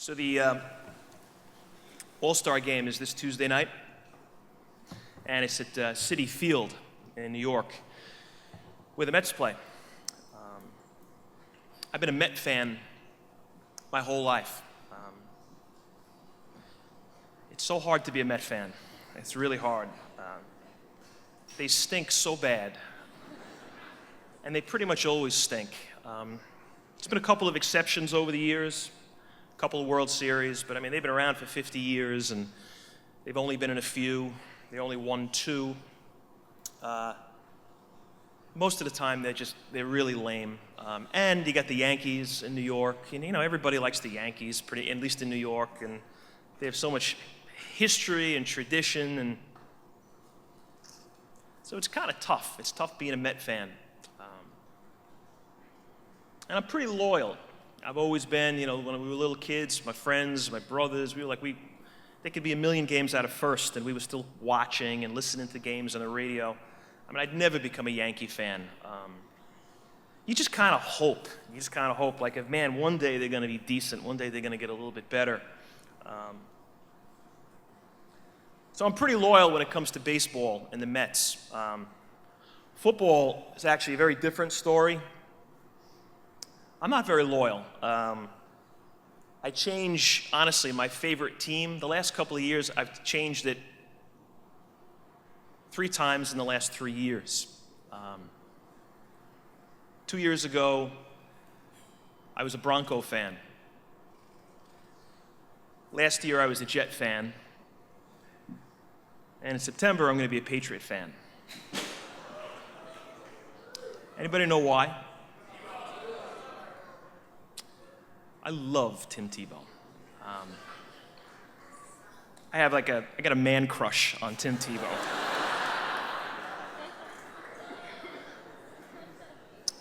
So the All-Star game is this Tuesday night, and it's at Citi Field in New York, where the Mets play. I've been a Met fan my whole life. It's so hard to be a Met fan. It's really hard. They stink so bad, and they pretty much always stink. There's been a couple of exceptions over the years, a couple of World Series, but I mean, they've been around for 50 years, and they've only been in a few. They only won 2. Most of the time, they're really lame. And you got the Yankees in New York, and everybody likes the Yankees, at least in New York, and they have so much history and tradition, and so it's kind of tough. It's tough being a Met fan. And I'm pretty loyal. I've always been, when we were little kids, my friends, my brothers, they could be a million games out of first, and we were still watching and listening to games on the radio. I mean, I'd never become a Yankee fan. You just kind of hope. Like, if, man, one day they're going to be decent. One day they're going to get a little bit better. So I'm pretty loyal when it comes to baseball and the Mets. Football is actually a very different story. I'm not very loyal. I change, honestly, my favorite team. The last couple of years, I've changed it 3 times in the last 3 years. 2 years ago, I was a Bronco fan. Last year, I was a Jet fan. And in September, I'm going to be a Patriot fan. Anybody know why? I love Tim Tebow. I got a man crush on Tim Tebow.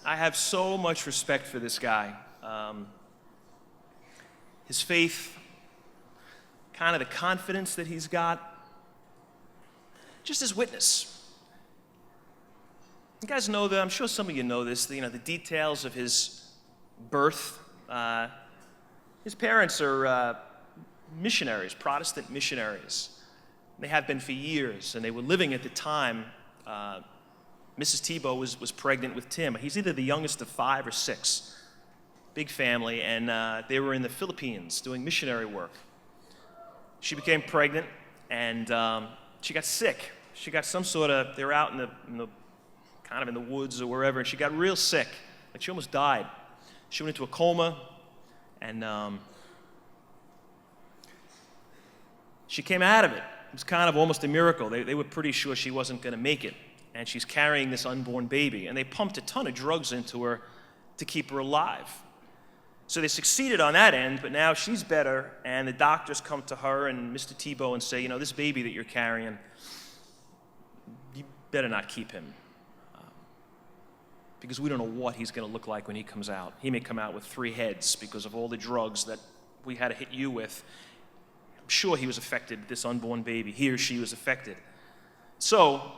I have so much respect for this guy. His faith, kind of the confidence that he's got, just his witness. You guys know that, I'm sure some of you know this, the details of his birth. His parents are missionaries, Protestant missionaries. They have been for years, and they were living at the time. Mrs. Tebow was pregnant with Tim. He's either the youngest of 5 or 6. Big family, and they were in the Philippines doing missionary work. She became pregnant, and she got sick. She got they were out in the woods or wherever, and she got real sick. Like, she almost died. She went into a coma, and she came out of it. It was kind of almost a miracle. They were pretty sure she wasn't going to make it, and she's carrying this unborn baby, and they pumped a ton of drugs into her to keep her alive. So they succeeded on that end, but now she's better, and the doctors come to her and Mr. Tebow and say, this baby that you're carrying, you better not keep him, because we don't know what he's going to look like when he comes out. He may come out with 3 heads because of all the drugs that we had to hit you with. I'm sure he was affected, this unborn baby. He or she was affected. So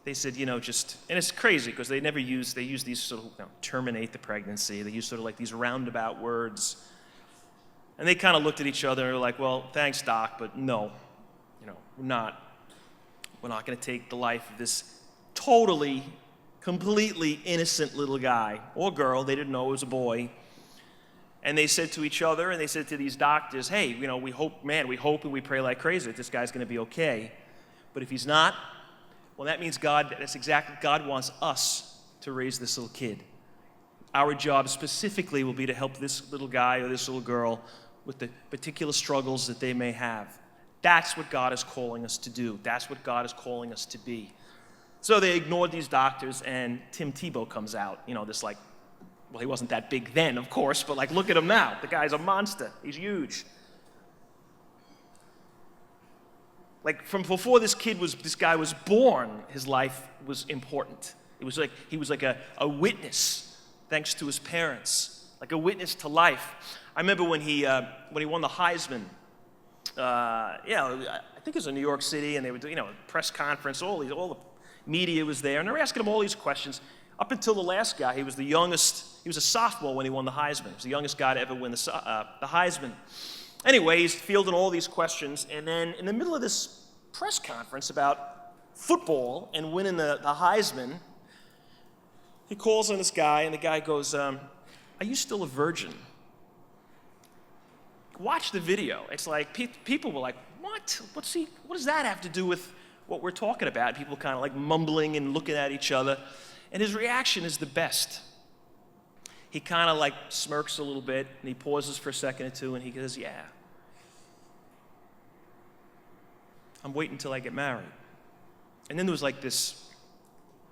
they said, and it's crazy because they use these sort of, terminate the pregnancy. They use sort of like these roundabout words. And they kind of looked at each other and were like, well, thanks, Doc, but no, we're not going to take the life of this totally, completely innocent little guy or girl. They didn't know it was a boy. And they said to each other, and they said to these doctors, hey, we hope and we pray like crazy that this guy's going to be okay. But if he's not, well, that means God wants us to raise this little kid. Our job specifically will be to help this little guy or this little girl with the particular struggles that they may have. That's what God is calling us to do. That's what God is calling us to be. So they ignored these doctors, and Tim Tebow comes out. He wasn't that big then, of course, but look at him now. The guy's a monster. He's huge. From before this guy was born, his life was important. It was he was like a witness, thanks to his parents, like a witness to life. I remember when he won the Heisman. I think it was in New York City, and they were doing, a press conference. All the media was there, and they were asking him all these questions. Up until the last guy, he was a sophomore when he won the Heisman. He was the youngest guy to ever win the Heisman. Anyway, he's fielding all these questions, and then in the middle of this press conference about football and winning the Heisman, he calls on this guy, and the guy goes, are you still a virgin? Watch the video. It's like people were like, what? What does that have to do with what we're talking about? People kind of like mumbling and looking at each other. And his reaction is the best. He kind of like smirks a little bit, and he pauses for a second or two, and he goes, yeah. I'm waiting until I get married. And then there was like this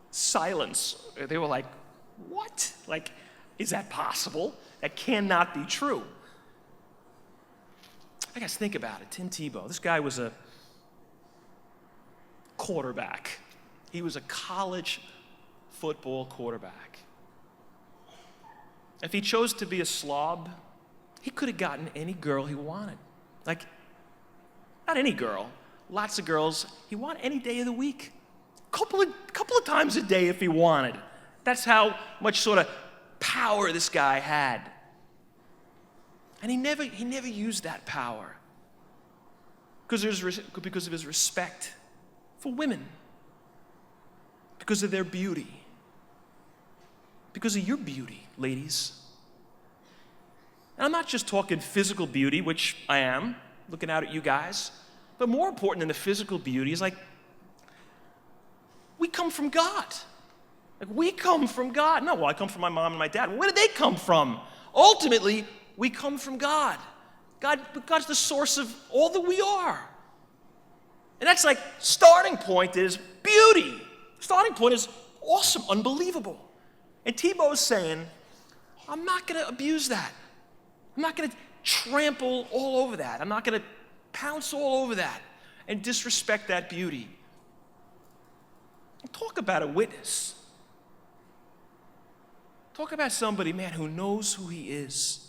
silence. They were like, what? Like, is that possible? That cannot be true. I guess think about it. Tim Tebow, this guy was a quarterback. He was a college football quarterback. If he chose to be a slob, he could have gotten any girl he wanted. Like, not any girl, lots of girls. He wanted any day of the week. Couple of times a day if he wanted. That's how much sort of power this guy had. And he never used that power because of his respect for women, because of their beauty, because of your beauty, ladies. And I'm not just talking physical beauty, which I am, looking out at you guys, but more important than the physical beauty is like, we come from God. Like, we come from God. No, well, I come from my mom and my dad. Where did they come from? Ultimately, we come from God. God's the source of all that we are. And that's like, starting point is beauty. Starting point is awesome, unbelievable. And Tebow is saying, I'm not going to abuse that. I'm not going to trample all over that. I'm not going to pounce all over that and disrespect that beauty. And talk about a witness. Talk about somebody, man, who knows who he is.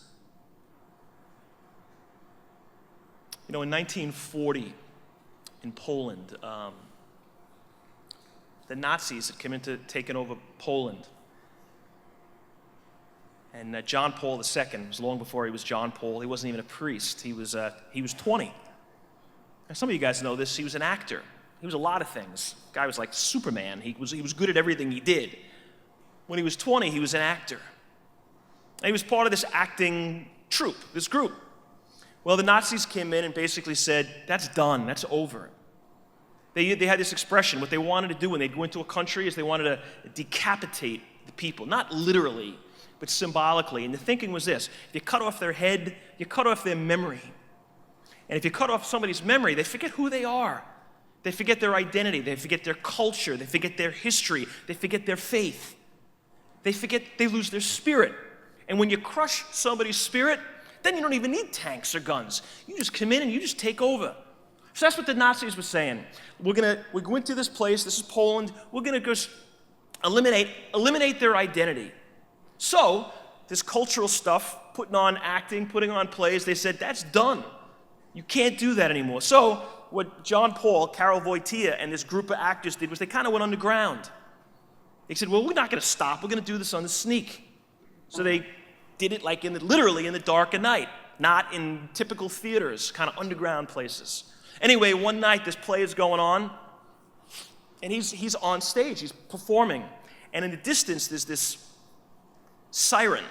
You know, in 1940, in Poland, the Nazis had come into taking over Poland. And John Paul II, it was long before he was John Paul, he wasn't even a priest, he was 20. And some of you guys know this, he was an actor. He was a lot of things. The guy was like Superman, he was good at everything he did. When he was 20, he was an actor. And he was part of this acting troupe, this group. Well, the Nazis came in and basically said, that's done, that's over. They had this expression, what they wanted to do when they'd go into a country is they wanted to decapitate the people, not literally, but symbolically. And the thinking was this, if you cut off their head, you cut off their memory. And if you cut off somebody's memory, they forget who they are. They forget their identity, they forget their culture, they forget their history, they forget their faith. They lose their spirit. And when you crush somebody's spirit, then you don't even need tanks or guns. You just come in and you just take over. So that's what the Nazis were saying. We're going into this place, this is Poland, we're going to just eliminate their identity. So, this cultural stuff, putting on acting, putting on plays, they said, that's done. You can't do that anymore. So, what John Paul, Karol Wojtyła, and this group of actors did was they kind of went underground. They said, well, we're not going to stop. We're going to do this on the sneak. So they did it like literally in the dark of night, not in typical theaters, kind of underground places. Anyway, one night this play is going on, and he's on stage. He's performing. And in the distance, there's this siren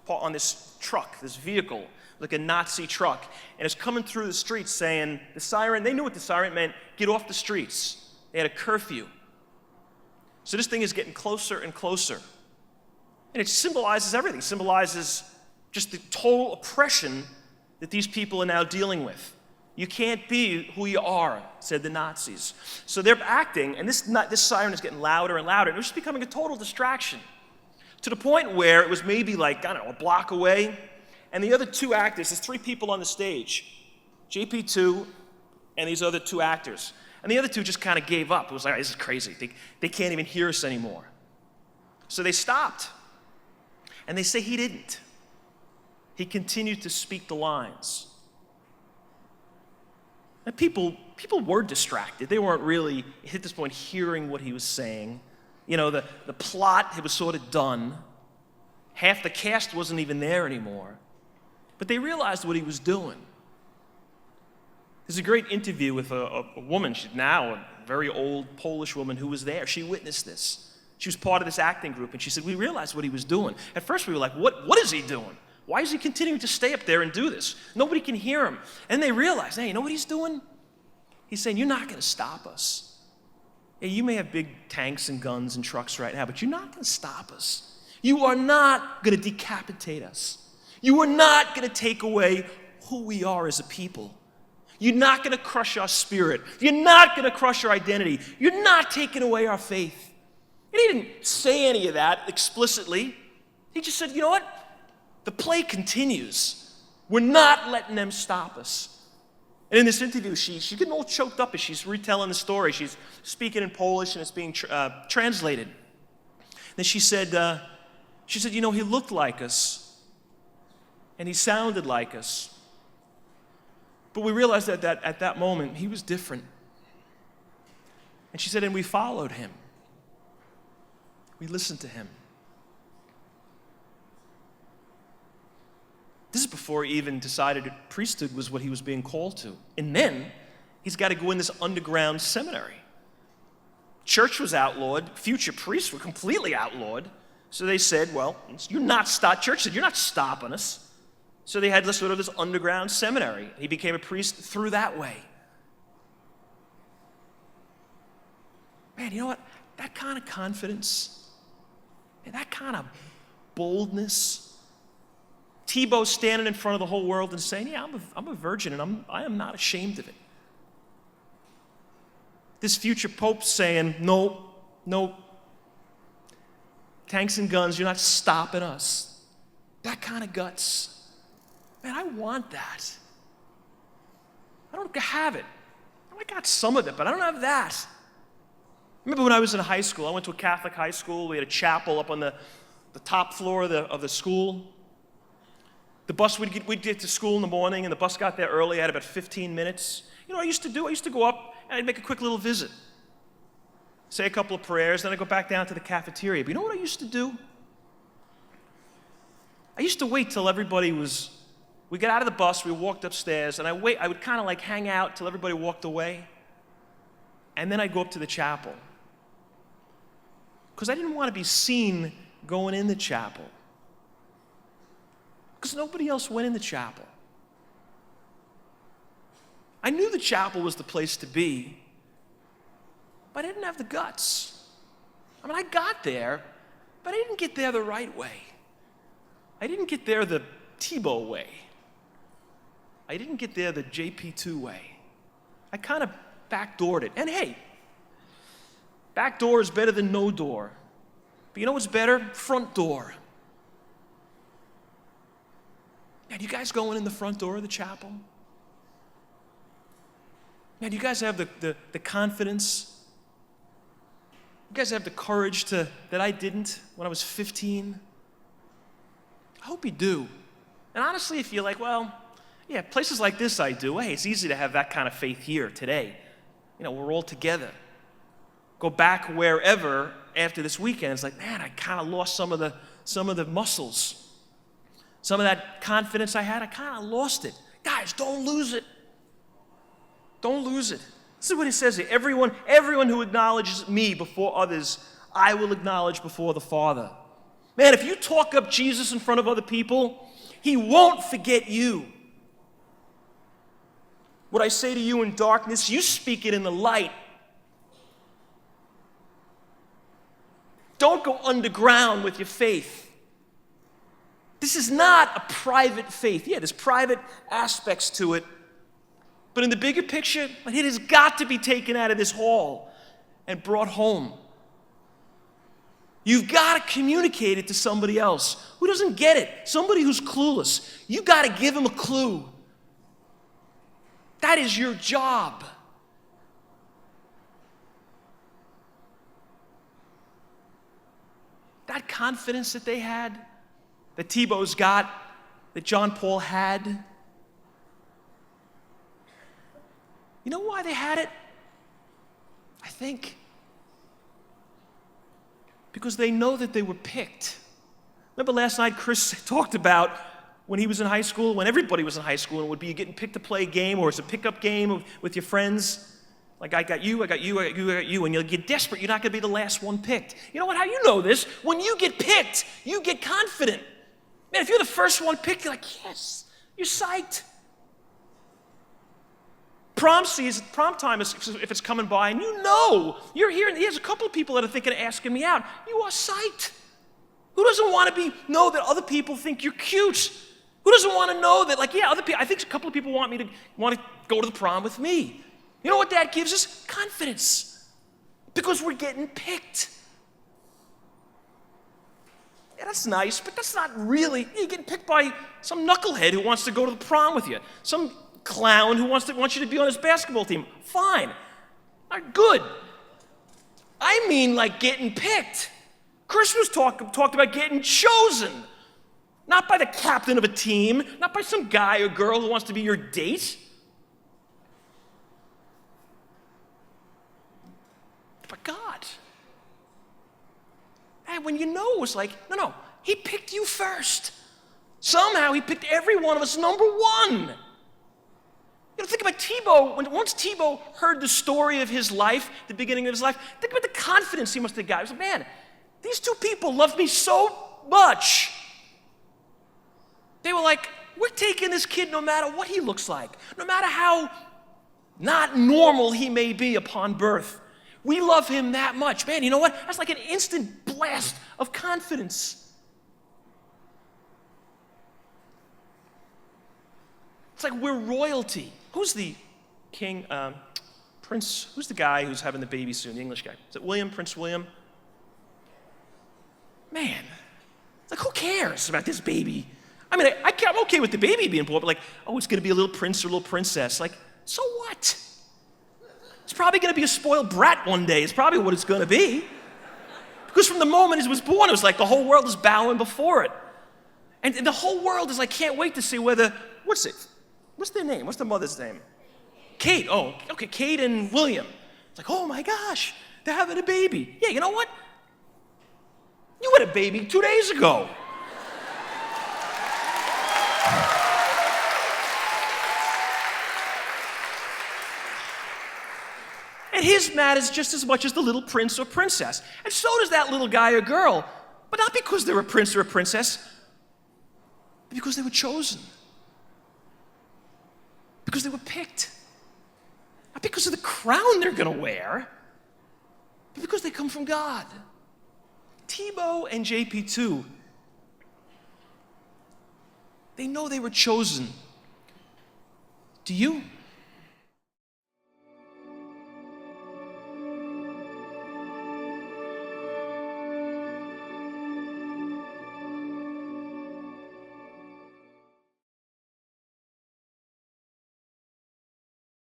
on this truck, this vehicle, like a Nazi truck. And it's coming through the streets saying, the siren, they knew what the siren meant, get off the streets. They had a curfew. So this thing is getting closer and closer. And it symbolizes everything. It symbolizes just the total oppression that these people are now dealing with. You can't be who you are, said the Nazis. So they're acting, and this siren is getting louder and louder, and it was just becoming a total distraction. To the point where it was maybe like, I don't know, a block away, and the other two actors, there's three people on the stage, JP2 and these other two actors. And the other two just kind of gave up. It was like, this is crazy. They can't even hear us anymore. So they stopped. And they say he didn't. He continued to speak the lines. And people were distracted. They weren't really, at this point, hearing what he was saying. You know, the plot, it was sort of done. Half the cast wasn't even there anymore. But they realized what he was doing. There's a great interview with a woman. She's now a very old Polish woman who was there. She witnessed this. She was part of this acting group, and she said, we realized what he was doing. At first, we were like, what is he doing? Why is he continuing to stay up there and do this? Nobody can hear him. And they realized, hey, you know what he's doing? He's saying, you're not going to stop us. Yeah, you may have big tanks and guns and trucks right now, but you're not going to stop us. You are not going to decapitate us. You are not going to take away who we are as a people. You're not going to crush our spirit. You're not going to crush our identity. You're not taking away our faith. And he didn't say any of that explicitly. He just said, you know what? The play continues. We're not letting them stop us. And in this interview, she's getting all choked up as she's retelling the story. She's speaking in Polish, and it's being translated. Then she said, you know, he looked like us, and he sounded like us. But we realized that at that moment, he was different. And she said, and we followed him. We listened to him. This is before he even decided that priesthood was what he was being called to. And then he's got to go in this underground seminary. Church was outlawed. Future priests were completely outlawed. So they said, well, church said, you're not stopping us. So they had this sort of this underground seminary. He became a priest through that way. Man, you know what? That kind of confidence, and that kind of boldness, Tebow standing in front of the whole world and saying, yeah, I'm a virgin, and I am not ashamed of it. This future pope saying, no, tanks and guns, you're not stopping us. That kind of guts. Man, I want that. I don't have it. I got some of it, but I don't have that. Remember when I was in high school, I went to a Catholic high school. We had a chapel up on the top floor of the school. The bus, we'd get to school in the morning, and the bus got there early. I had about 15 minutes. You know what I used to do? I used to go up, and I'd make a quick little visit. Say a couple of prayers, then I'd go back down to the cafeteria. But you know what I used to do? I used to wait till everybody we got out of the bus, we walked upstairs, and I would kind of like hang out till everybody walked away, and then I'd go up to the chapel. Because I didn't want to be seen going in the chapel. Because nobody else went in the chapel. I knew the chapel was the place to be, but I didn't have the guts. I mean, I got there, but I didn't get there the right way. I didn't get there the Tebow way. I didn't get there the JP2 way. I kind of backdoored it. And hey, back door is better than no door. But you know what's better? Front door. Now, do you guys going in the front door of the chapel? Now, do you guys have the confidence? You guys have the courage that I didn't when I was 15? I hope you do. And honestly, if you're like, well, yeah, places like this I do. Hey, it's easy to have that kind of faith here today. You know, we're all together. Go back wherever after this weekend. It's like, man, I kind of lost some of the muscles. Some of that confidence I had, I kind of lost it. Guys, don't lose it. Don't lose it. This is what it says here. Everyone who acknowledges me before others, I will acknowledge before the Father. Man, if you talk up Jesus in front of other people, he won't forget you. What I say to you in darkness, you speak it in the light. Don't go underground with your faith. This is not a private faith. Yeah, there's private aspects to it. But in the bigger picture, it has got to be taken out of this hall and brought home. You've got to communicate it to somebody else who doesn't get it, somebody who's clueless. You've got to give them a clue. That is your job. That confidence that they had, that Tebow's got, that John Paul had. You know why they had it? I think because they know that they were picked. Remember last night Chris talked about when he was in high school, when everybody was in high school, and would be getting picked to play a game, or it's a pickup game with your friends. Like, I got you, I got you, I got you, I got you, and you'll get desperate. You're not going to be the last one picked. You know what? How you know this? When you get picked, you get confident. Man, if you're the first one picked, you're like, yes, you're psyched. Prom time is if it's coming by, and you know you're here, and there's a couple of people that are thinking of asking me out. You are psyched. Who doesn't want to know that other people think you're cute? Who doesn't want to know that, like, yeah, other people? I think a couple of people want to go to the prom with me. You know what that gives us? Confidence, because we're getting picked. Yeah, that's nice, but that's not really. You're getting picked by some knucklehead who wants to go to the prom with you. Some clown who wants you to be on his basketball team. Fine. All right, good. I mean, like, getting picked. Christmas talked about getting chosen. Not by the captain of a team, not by some guy or girl who wants to be your date. But God. And when you know, it's like, no, he picked you first. Somehow he picked every one of us number one. You know, think about Tebow. Once Tebow heard the story of his life, the beginning of his life, think about the confidence he must have got. He said, man, these two people loved me so much. They were like, we're taking this kid no matter what he looks like, no matter how not normal he may be upon birth. We love him that much. Man, you know what? That's like an instant blast of confidence. It's like we're royalty. Who's the king, prince? Who's the guy who's having the baby soon, the English guy? Is it William, Prince William? Man, it's like, who cares about this baby? I mean, I'm okay with the baby being born, but like, oh, it's going to be a little prince or a little princess. Like, so what? It's probably going to be a spoiled brat one day. It's probably what it's going to be. Because from the moment he was born, it was like the whole world is bowing before it. And the whole world is like, can't wait to see whether, what's their name? What's the mother's name? Kate. Oh, okay, Kate and William. It's like, oh my gosh, they're having a baby. Yeah, you know what? You had a baby 2 days ago. And his matters just as much as the little prince or princess. And so does that little guy or girl. But not because they're a prince or a princess, but because they were chosen. Because they were picked. Not because of the crown they're going to wear, but because they come from God. Tebow and JP2, they know they were chosen. Do you?